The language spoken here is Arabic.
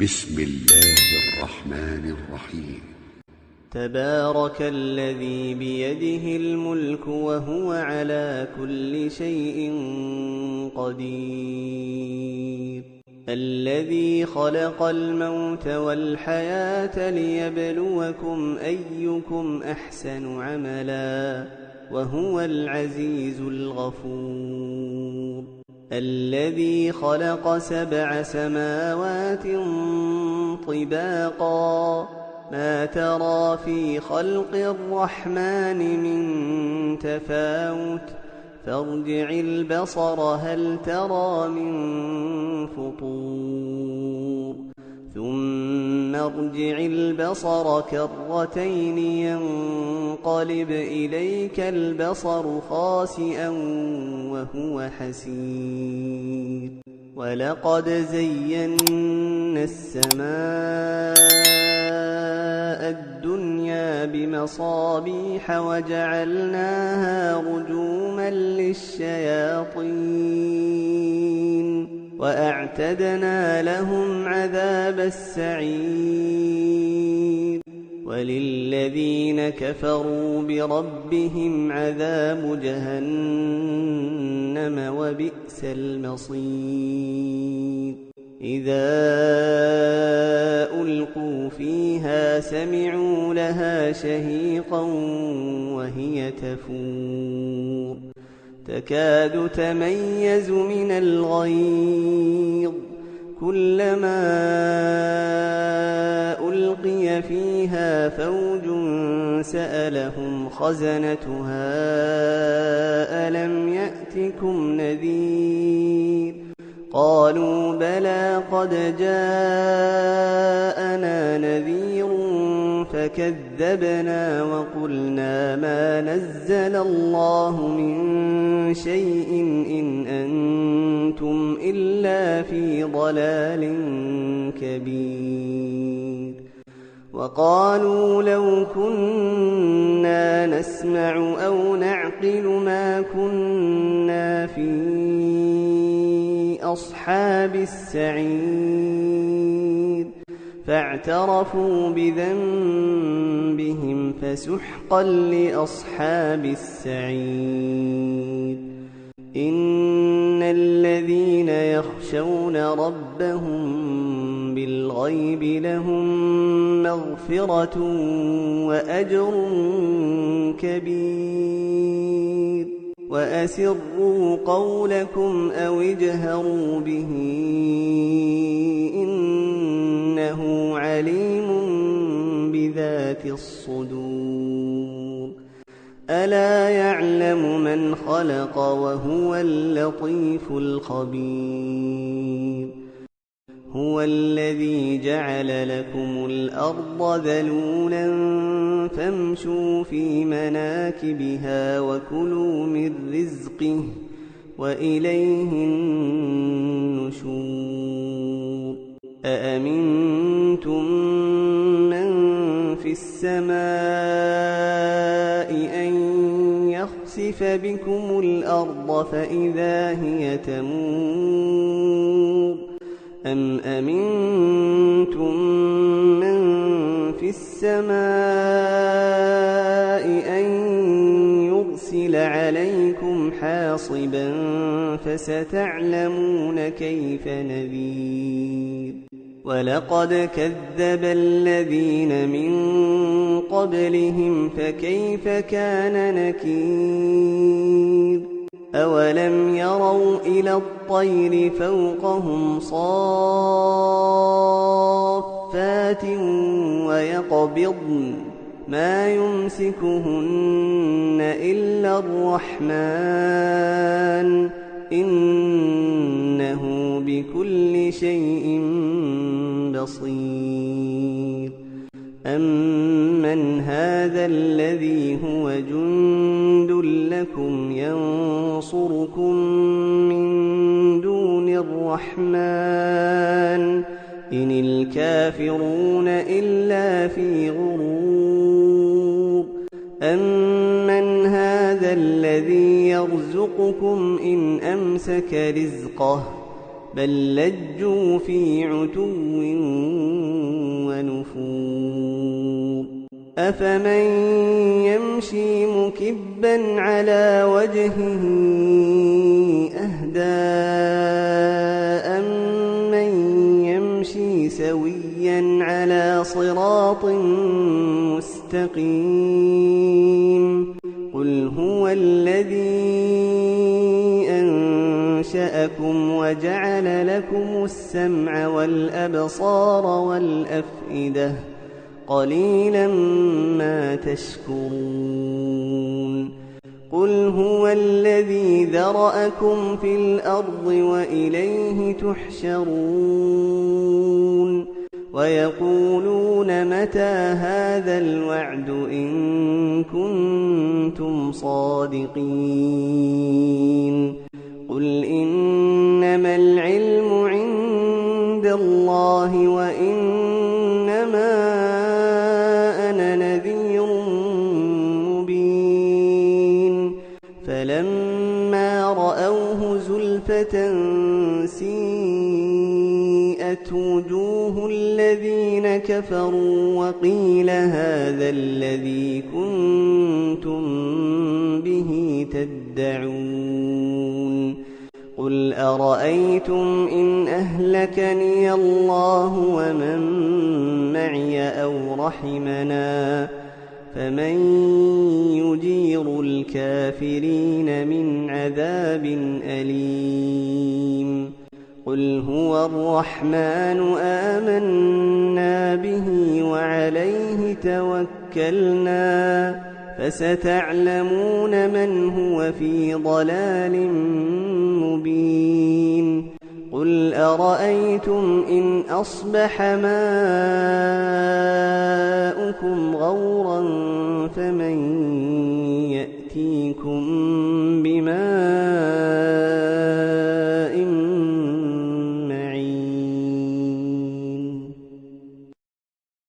بسم الله الرحمن الرحيم. تبارك الذي بيده الملك وهو على كل شيء قدير، الذي خلق الموت والحياة ليبلوكم أيكم أحسن عملا وهو العزيز الغفور، الذي خلق 7 سماوات طباقا ما ترى في خلق الرحمن من تفاوت فارجع البصر هل ترى من فطور ثم ارجع البصر كرتين ينقلب إليك البصر خاسئا وهو حسير، ولقد زينا السماء الدنيا بمصابيح وجعلناها رجوما للشياطين وأعتدنا لهم عذاب السعير، وللذين كفروا بربهم عذاب جهنم وبئس المصير. إذا ألقوا فيها سمعوا لها شهيقا وهي تفور تكاد تميز من الغيظ، كلما ألقي فيها فوج سألهم خزنتها ألم يأتكم نذير، قالوا بلى قد جاءنا نذير فكذبنا وقلنا ما نزل الله من شيء إن أنتم إلا في ضلال كبير، وقالوا لو كنا نسمع أو نعقل ما كنا في أصحاب السعير، فاعترفوا بذنبهم فسحقا لأصحاب السعير. إن الذين يخشون ربهم بالغيب لهم مغفرة وأجر كبير، وأسروا قولكم أو اجهروا به إنه عليم بذات الصدور، ألا يعلم من خلق وهو اللطيف الخبير. هو الذي جعل لكم الأرض ذلولا فامشوا في مناكبها وكلوا من رزقه وإليه النشور. أأمنتم من في السماء أن يخسف بكم الأرض فإذا هي تمور، أم أمنتم من في السماء أن يرسل عليكم حاصبا فستعلمون كيف نذير. ولقد كذب الذين من قبلهم فكيف كان نكير. أولم يروا إلى الطير فوقهم صافات ويقبضن ما يمسكهن إلا الرحمن إنه بكل شيء بصير. أمن هذا الذي هو جند لكم ينصركم من دون الرحمن إن الكافرون إلا في غرور. أمن هذا الذي يرزقكم إن أمسك رزقه بل لجوا في عتو ونفور أفمن يمشي مكبا على وجهه أهدى أمن يمشي سويا على صراط مستقيم قل هو الذي أنشأكم وجعل لكم السمع والأبصار والأفئدة قليلا ما تشكرون قل هو الذي ذرأكم في الأرض وإليه تحشرون ويقولون متى هذا الوعد إن كنتم صادقين قل إنما العلم عند الله وإنما أنا نذير مبين فلما رأوه زلفة سيئت وجوه الذين كفروا وقيل هذا الذي كنتم به تدعون قل أرأيتم إن أهلكني الله ومن معي أو رحمنا فمن يجير الكافرين من عذاب أليم قل هو الرحمن آمنا به وعليه توكلنا فستعلمون من هو في ضلال مبين قل أرأيتم إن أصبح ماؤكم غورا فمن يأتيكم بماء